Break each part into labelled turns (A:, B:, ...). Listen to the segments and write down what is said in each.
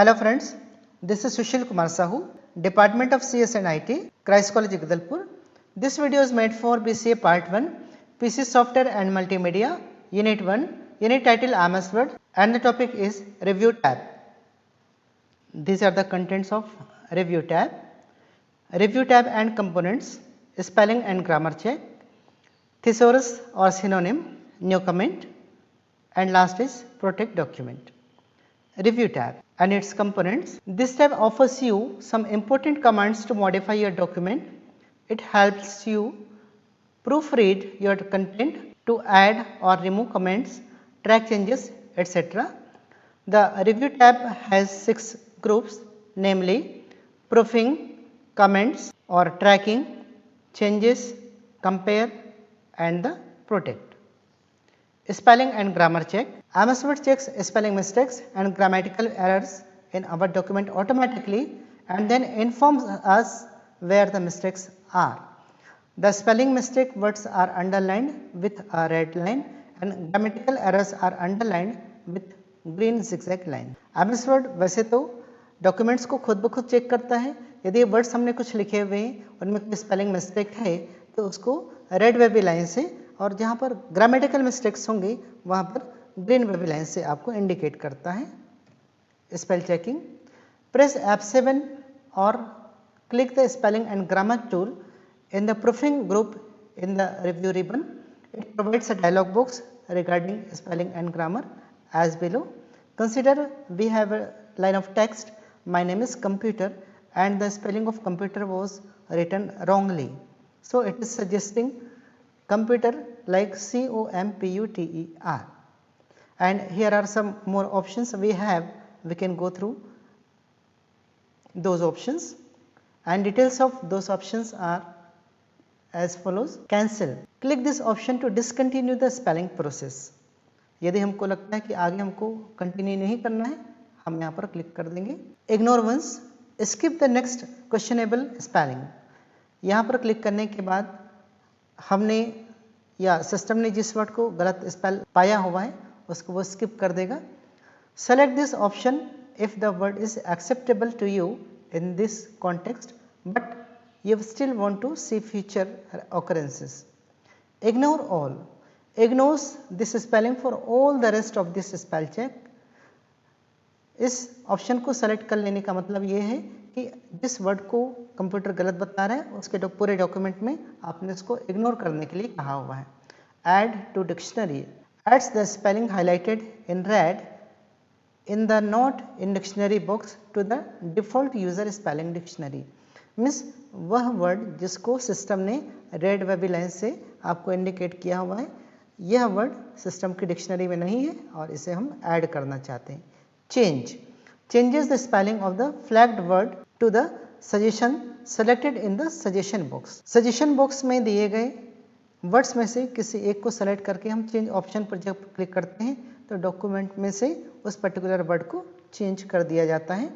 A: Hello friends, this is Sushil Kumar Sahu, Department of CS and IT, Christ College Jagdalpur. This video is made for BCA Part 1, PC Software and Multimedia, Unit 1, Unit title MS Word, and the topic is Review tab. These are the contents of Review tab. Review tab and components, spelling and grammar check, thesaurus or synonym, new comment, and last is protect document. Review tab and its components. This tab offers you some important commands to modify your document. It helps you proofread your content, to add or remove comments, track changes, etc. The review tab has 6 groups, namely proofing, comments or tracking, changes, compare and the protect. Spelling and grammar check. MS Word checks spelling mistakes and grammatical errors in our document automatically and then informs us where the mistakes are. The spelling mistake words are underlined with a red line and grammatical errors are underlined with green zigzag line. MS Word वैसे तो documents को खुद ब खुद check करता है, यदि words हमने कुछ लिखे हुए हैं उनमें कोई स्पेलिंग मिस्टेक है तो उसको रेड वेबी लाइन से, और जहाँ पर ग्रामेटिकल मिस्टेक्स होंगे वहाँ पर ग्रीन वेबी लाइन से आपको इंडिकेट करता है. Spell checking. प्रेस F7 और click the spelling and grammar tool in the proofing group in the review ribbon. It provides a dialog box regarding spelling and grammar as below. Consider we have a line of text, my name is computer, and the spelling of computer was written wrongly. So it is suggesting computer like COMPUTER. And here are some more options we have. We can go through those options, and details of those options are as follows. Cancel. Click this option to discontinue the spelling process. यदि हमको लगता है कि आगे हमको continue नहीं करना है, हम यहाँ पर क्लिक कर देंगे. Ignore once. Skip the next questionable spelling. यहाँ पर क्लिक करने के बाद हमने या सिस्टम ने जिस वर्ड को गलत स्पेल पाया हुआ है उसको वो स्किप कर देगा. Select this option if the word is acceptable to you in this context but you still want to see future occurrences. Ignore all. Ignores this spelling for all the rest of this spell check. इस option को select कर लेने का मतलब ये है कि जिस वर्ड को कंप्यूटर गलत बता रहा है उसके पूरे डॉक्यूमेंट में आपने उसको इग्नोर करने के लिए कहा हुआ है. Add to dictionary. Adds the spelling highlighted in red in the not in dictionary box to the default user spelling dictionary. Means वह वर्ड जिसको सिस्टम ने रेड वेबी लाइन से आपको इंडिकेट किया हुआ है, यह वर्ड सिस्टम की डिक्शनरी में नहीं है और इसे हम ऐड करना चाहते हैं. Change. Changes the spelling of the flagged word to the suggestion selected in the suggestion box. Suggestion box में दिए गए वर्ड्स में से किसी एक को सेलेक्ट करके हम चेंज ऑप्शन पर जब क्लिक करते हैं तो डॉक्यूमेंट में से उस पर्टिकुलर वर्ड को चेंज कर दिया जाता है.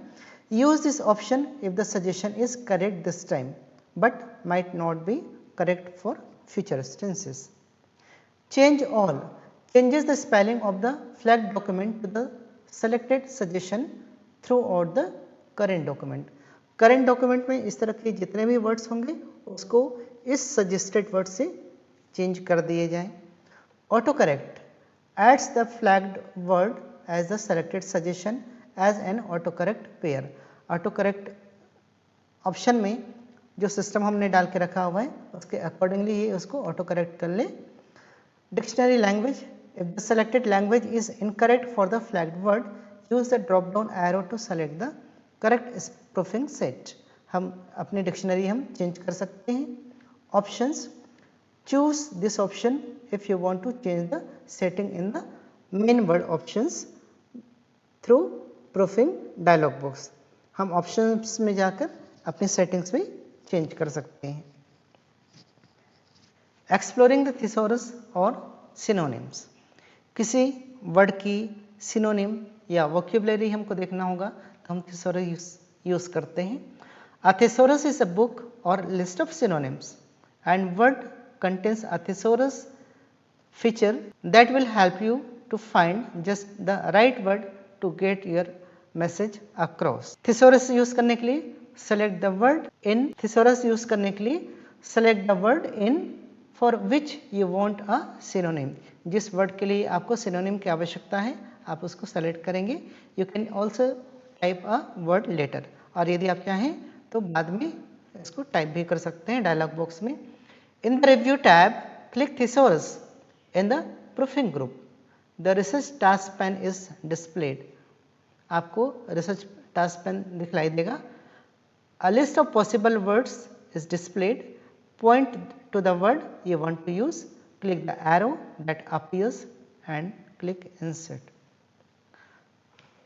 A: Use this option if the suggestion is correct this time but might not be correct for future instances. Change all. Changes the spelling of the flagged document to the selected suggestion throughout the current document. Current document में इस तरह के जितने भी words होंगे उसको इस suggested word से चेंज कर दिए जाएं. Auto correct. Adds the flagged word as the selected suggestion as an autocorrect pair. Autocorrect option में जो सिस्टम हमने डाल के रखा हुआ है उसके अकॉर्डिंगली ये उसको ऑटो करेक्ट कर ले. Dictionary language. If the selected language is incorrect for the flagged word use the drop down arrow to select the correct proofing set. हम अपनी डिक्शनरी हम चेंज कर सकते हैं. Options. Choose this option if you want to change the setting in the main word options through proofing dialog box. हम options में जाकर अपनी settings भी change कर सकते हैं. Exploring the thesaurus और synonyms. किसी word की synonym या vocabulary हमको देखना होगा तो हम thesaurus use करते हैं. A thesaurus is a book or list of synonyms and word contains a thesaurus feature that will help you to find just the right word to get your message across. Thesaurus use करने के लिए select the word in. Thesaurus use करने के लिए select the word in for which you want a synonym. जिस word के लिए आपको सिनोनिम की आवश्यकता है आप उसको सेलेक्ट करेंगे। You can also type a word letter, और यदि आप चाहें तो बाद में इसको टाइप भी कर सकते हैं डायलॉग बॉक्स में। In the review tab click thesaurus in the proofing group. The research task pen is displayed. आपको रिसर्च टास्क पेन दिखलाई देगा। A list of possible words is displayed. Point to the word you want to use. Click the arrow that appears and click insert.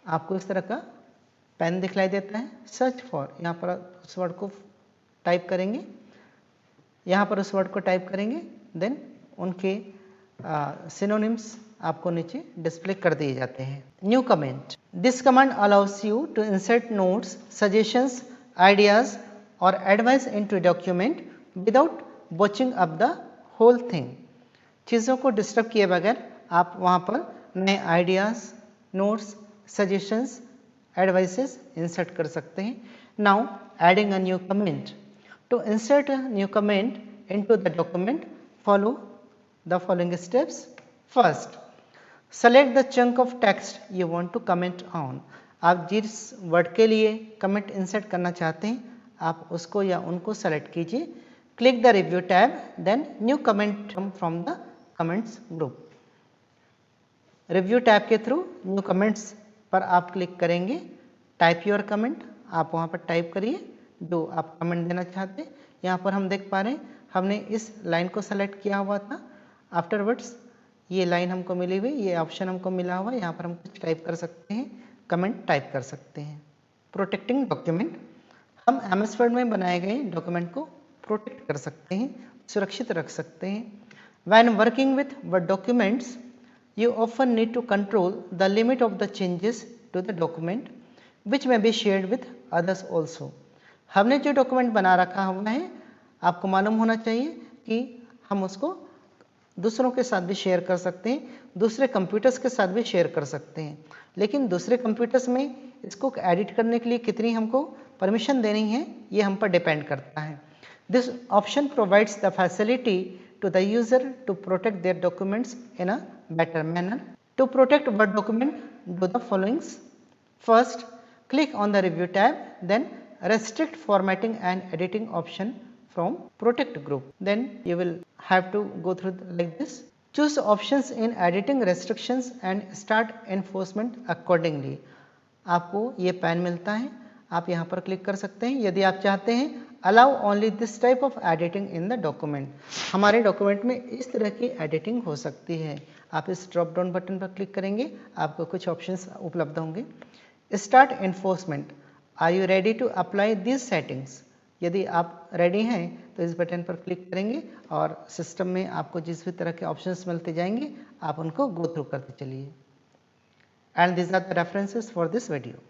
A: आपको इस तरह का pen दिखलाई देता है। सर्च फॉर, यहाँ पर उस वर्ड को टाइप करेंगे, यहाँ पर उस वर्ड को टाइप करेंगे, देन उनके सिनोनिम्स आपको नीचे डिस्प्ले कर दिए जाते हैं। New comment. This command allows you to insert notes, suggestions, ideas or advice into a document without botching up the whole thing. चीज़ों को डिस्टर्ब किए बगैर आप वहाँ पर नए ideas, notes, suggestions, advices insert कर सकते हैं। Now adding a new comment. To insert a new comment into the document follow the following steps. First, select the chunk of text you want to comment on. आप जिस word के लिए comment insert करना चाहते हैं आप उसको या उनको सेलेक्ट कीजिए। Click the review tab, then new comment from the comments group. Review tab के थ्रू न्यू कमेंट्स पर आप क्लिक करेंगे। टाइप योर कमेंट, आप वहाँ पर टाइप करिए जो आप कमेंट देना चाहते हैं। यहाँ पर हम देख पा रहे हैं हमने इस लाइन को सेलेक्ट किया हुआ था। आफ्टरवर्ड्स ये लाइन हमको मिली हुई, ये ऑप्शन हमको मिला हुआ, यहाँ पर हम कुछ टाइप कर सकते हैं, कमेंट टाइप कर सकते हैं। प्रोटेक्टिंग डॉक्यूमेंट, हम एमएस वर्ड में बनाए गए डॉक्यूमेंट को प्रोटेक्ट कर सकते हैं, सुरक्षित रख सकते हैं। When working with Word documents you often need to control the limit of the changes to the document which may be shared with others also. हमने जो डॉक्यूमेंट बना रखा हुआ है आपको मालूम होना चाहिए कि हम उसको दूसरों के साथ भी शेयर कर सकते हैं, दूसरे कंप्यूटर्स के साथ भी शेयर कर सकते हैं। लेकिन दूसरे कंप्यूटर्स में इसको एडिट करने के लिए कितनी हमको परमिशन देनी है ये हम पर डिपेंड करता है। This option provides the facility to the user to protect their documents in a better manner. To protect word document do the followings. First, click on the review tab, then restrict formatting and editing option from protect group. Then you will have to go through like this. Choose options in editing restrictions and start enforcement accordingly. आपको ये pan मिलता है, आप यहाँ पर click कर सकते हैं। यदि आप चाहते हैं allow only this type of editing in the document, हमारे डॉक्यूमेंट में इस तरह की एडिटिंग हो सकती है, आप इस ड्रॉप डाउन बटन पर क्लिक करेंगे, आपको कुछ ऑप्शंस उपलब्ध होंगे। Start enforcement, are you ready to apply this settings. यदि आप रेडी हैं तो इस बटन पर क्लिक करेंगे और सिस्टम में आपको जिस भी तरह के ऑप्शंस मिलते जाएंगे आप उनको गो थ्रू करते चलिए। And this are the references for this video.